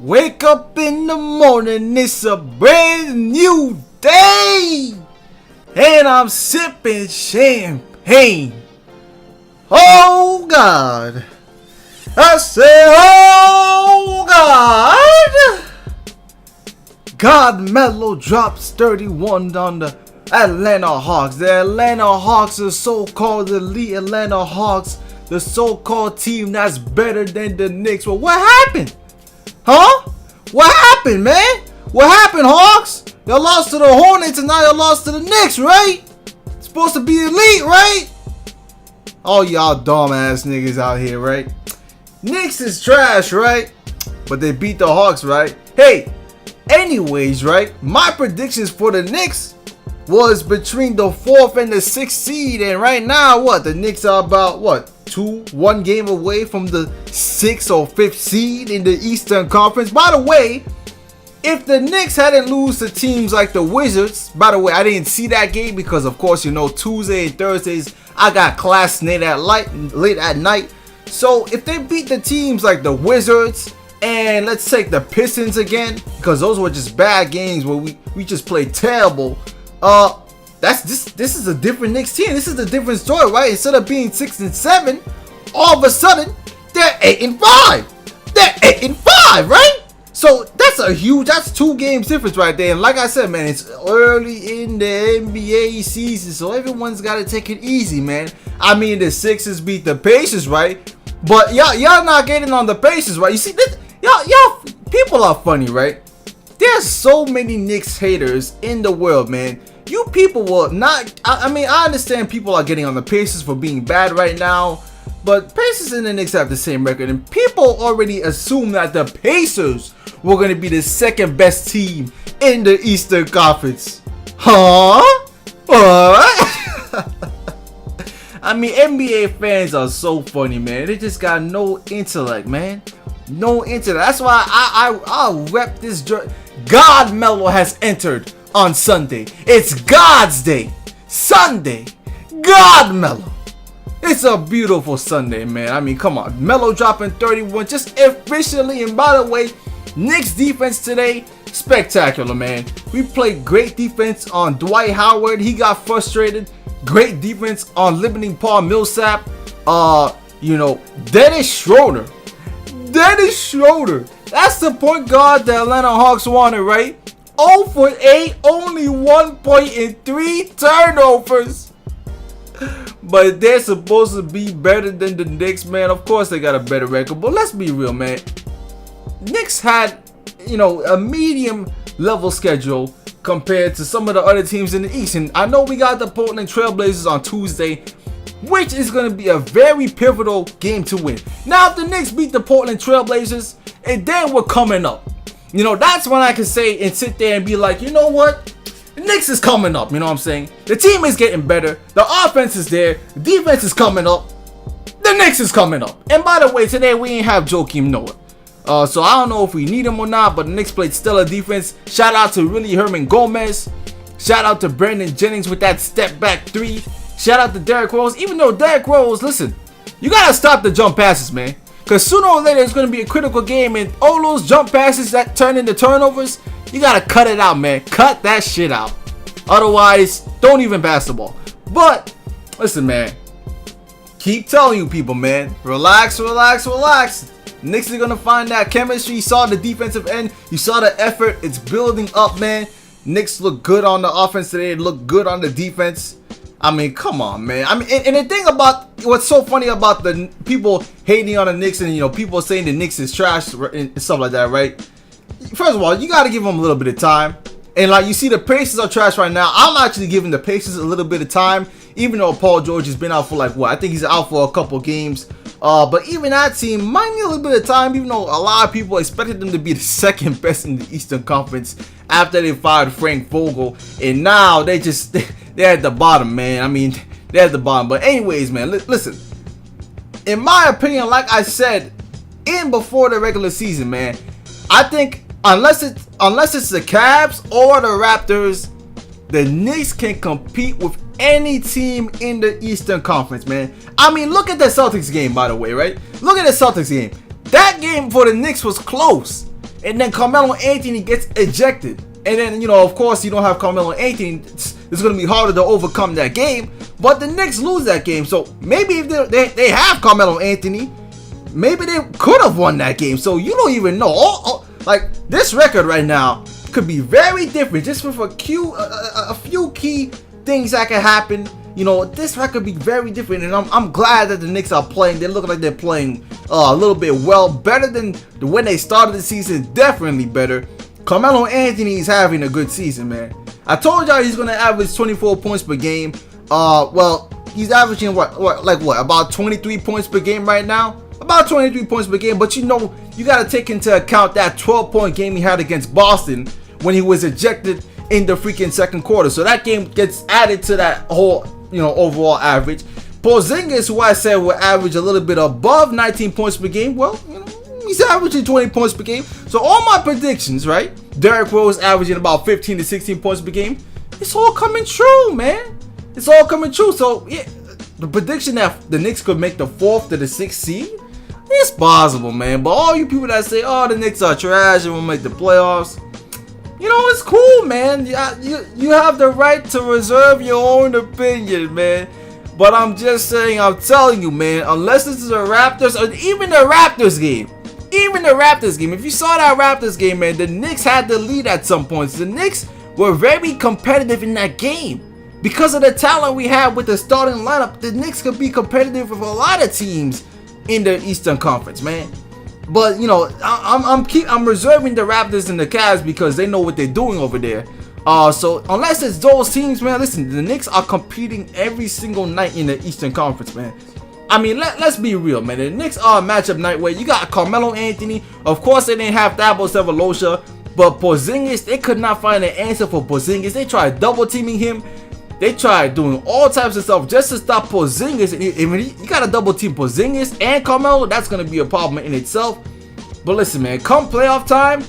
Wake up in the morning, it's a brand new day, and I'm sipping champagne. Oh God, I say, oh God. GodMelo drops 31 on the Atlanta Hawks. The Atlanta Hawks, the so-called elite Atlanta Hawks, the so-called team that's better than the Knicks. Well, what happened? Huh? What happened, man? What happened, Hawks? Y'all lost to the Hornets and now y'all lost to the Knicks, right? It's supposed to be elite, right? Oh, y'all dumbass niggas out here, right? Knicks is trash, right? But they beat the Hawks, right? Hey, anyways, right? My predictions for the Knicks was between the 4th and the 6th seed, and right now, what? The Knicks are about, what? 1 game away from the 6th or 5th seed in the Eastern Conference. By the way, if the Knicks hadn't lost to teams like the Wizards, by the way, I didn't see that game because, of course, you know, Tuesday and Thursdays, I got class late at night. So if they beat the teams like the Wizards, and let's take the Pistons again, because those were just bad games where we just played terrible. This is a different Knicks team. This is a different story, right? Instead of being 6-7, all of a sudden they're 8-5. They're 8-5, right? So that's 2 games difference right there. And like I said, man, it's early in the NBA season, so everyone's got to take it easy, man. I mean, the Sixers beat the Pacers, right? But y'all not getting on the Pacers, right? You see, y'all people are funny, right? There's so many Knicks haters in the world, man. You people will not. I mean, I understand people are getting on the Pacers for being bad right now, but Pacers and the Knicks have the same record, and people already assume that the Pacers were going to be the second best team in the Eastern Conference. Huh? What? I mean, NBA fans are so funny, man. They just got no intellect, man. No intellect. That's why I rep this. GodMelo has entered on Sunday. It's God's day. Sunday. GodMelo. It's a beautiful Sunday, man. I mean, come on. Melo dropping 31 just efficiently. And by the way, Knicks defense today, spectacular, man. We played great defense on Dwight Howard. He got frustrated. Great defense on limiting Paul Millsap. You know, Dennis Schroeder. That's the point guard the Atlanta Hawks wanted, right? 0 for 8, only 1 point and 3 turnovers. But they're supposed to be better than the Knicks, man. Of course they got a better record, but let's be real, man. Knicks had, you know, a medium level schedule compared to some of the other teams in the East. And I know we got the Portland Trailblazers on Tuesday, which is going to be a very pivotal game to win. Now, if the Knicks beat the Portland Trailblazers, and then we're coming up. You know, that's when I can say and sit there and be like, you know what? The Knicks is coming up, you know what I'm saying? The team is getting better. The offense is there. The defense is coming up. The Knicks is coming up. And by the way, today we ain't have Joakim Noah. So I don't know if we need him or not, but the Knicks played stellar defense. Shout out to Willie Herman Gomez. Shout out to Brandon Jennings with that step back 3. Shout out to Derrick Rose. Even though Derrick Rose, listen, you gotta stop the jump passes, man. Because sooner or later it's gonna be a critical game, and all those jump passes that turn into turnovers, you gotta cut it out, man. Cut that shit out. Otherwise, don't even pass the ball. But listen, man, keep telling you people, man, relax. Knicks are gonna find that chemistry. You saw the defensive end. You saw the effort. It's building up, man. Knicks look good on the offense today. Look good on the defense. I mean, come on, man. I mean, and the thing about what's so funny about the people hating on the Knicks and, you know, people saying the Knicks is trash and stuff like that, right? First of all, you got to give them a little bit of time. And like you see, the Pacers are trash right now. I'm actually giving the Pacers a little bit of time, even though Paul George has been out for like what? I think he's out for a couple games. But even that team might need a little bit of time, even though a lot of people expected them to be the second best in the Eastern Conference after they fired Frank Vogel. And now they're at the bottom, man. I mean, they're at the bottom. But anyways, man, listen. In my opinion, like I said, before the regular season, man, I think unless it's the Cavs or the Raptors, the Knicks can compete with any team in the Eastern Conference, man. I mean, look at the Celtics game, by the way, right? Look at the Celtics game. That game for the Knicks was close. and then Carmelo Anthony gets ejected. And then, you know, of course, you don't have Carmelo Anthony. It's going to be harder to overcome that game. But the Knicks lose that game. So maybe if they have Carmelo Anthony, maybe they could have won that game. So you don't even know. Like, this record right now could be very different. Just with a few key things that can happen. You know, this record could be very different. And I'm glad that the Knicks are playing. They look like they're playing a little bit better than when they started the season. Definitely better. Carmelo Anthony is having a good season, man. I told y'all he's gonna average 24 points per game. Well, he's averaging about 23 points per game right now. About 23 points per game. But you know, you gotta take into account that 12-point game he had against Boston when he was ejected in the freaking second quarter. So that game gets added to that whole, you know, overall average. Porzingis, who I said will average a little bit above 19 points per game, well, you know, he's averaging 20 points per game. So all my predictions, right? Derrick Rose averaging about 15 to 16 points per game. It's all coming true, man. It's all coming true. So yeah, the prediction that the Knicks could make the 4th to the 6th seed, it's possible, man. But all you people that say, oh, the Knicks are trash and will make the playoffs, you know, it's cool, man. You have the right to reserve your own opinion, man. But I'm just saying, I'm telling you, man, unless this is a Raptors or even the Raptors game. Even the Raptors game, if you saw that Raptors game, man, the Knicks had the lead at some points. The Knicks were very competitive in that game. Because of the talent we have with the starting lineup, the Knicks could be competitive with a lot of teams in the Eastern Conference, man. But, you know, I'm reserving the Raptors and the Cavs because they know what they're doing over there. So unless it's those teams, man, listen, the Knicks are competing every single night in the Eastern Conference, man. I mean, let's be real, man. The Knicks are a matchup night where you got Carmelo Anthony. Of course, they didn't have Thabo Sefolosha, but Porzingis, they could not find an answer for Porzingis. They tried double teaming him. They tried doing all types of stuff just to stop Porzingis. You got to double team Porzingis and Carmelo. That's going to be a problem in itself. But listen, man, come playoff time,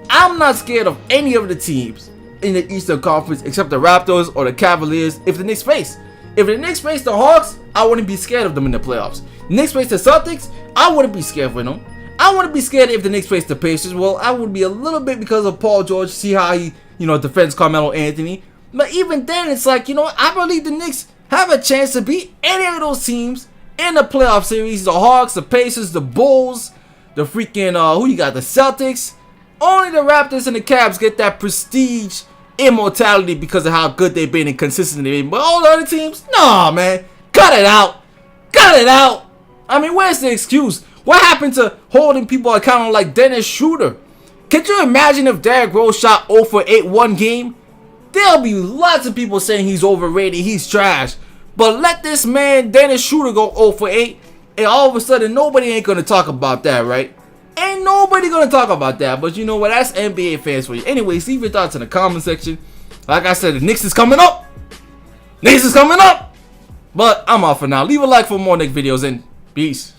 I'm not scared of any of the teams in the Eastern Conference except the Raptors or the Cavaliers if the Knicks face. If the Knicks face the Hawks, I wouldn't be scared of them in the playoffs. Knicks face the Celtics, I wouldn't be scared of them. I wouldn't be scared if the Knicks face the Pacers. Well, I would be a little bit because of Paul George. See how he, you know, defends Carmelo Anthony. But even then, it's like, you know, I believe the Knicks have a chance to beat any of those teams in the playoff series. The Hawks, the Pacers, the Bulls, the freaking, who you got? The Celtics. Only the Raptors and the Cavs get that prestige immortality because of how good they've been and consistent they've been. But all the other teams, nah, man. Cut it out. Cut it out. I mean, where's the excuse? What happened to holding people accountable like Dennis Schroeder? Could you imagine if Derrick Rose shot 0 for 8 one game? There'll be lots of people saying he's overrated, he's trash. But let this man, Dennis Schroeder, go 0 for 8, and all of a sudden, nobody ain't going to talk about that, right? Ain't nobody going to talk about that. But you know what? That's NBA fans for you. Anyways, leave your thoughts in the comment section. Like I said, the Knicks is coming up. Knicks is coming up. But I'm off for now. Leave a like for more Knicks videos, and peace.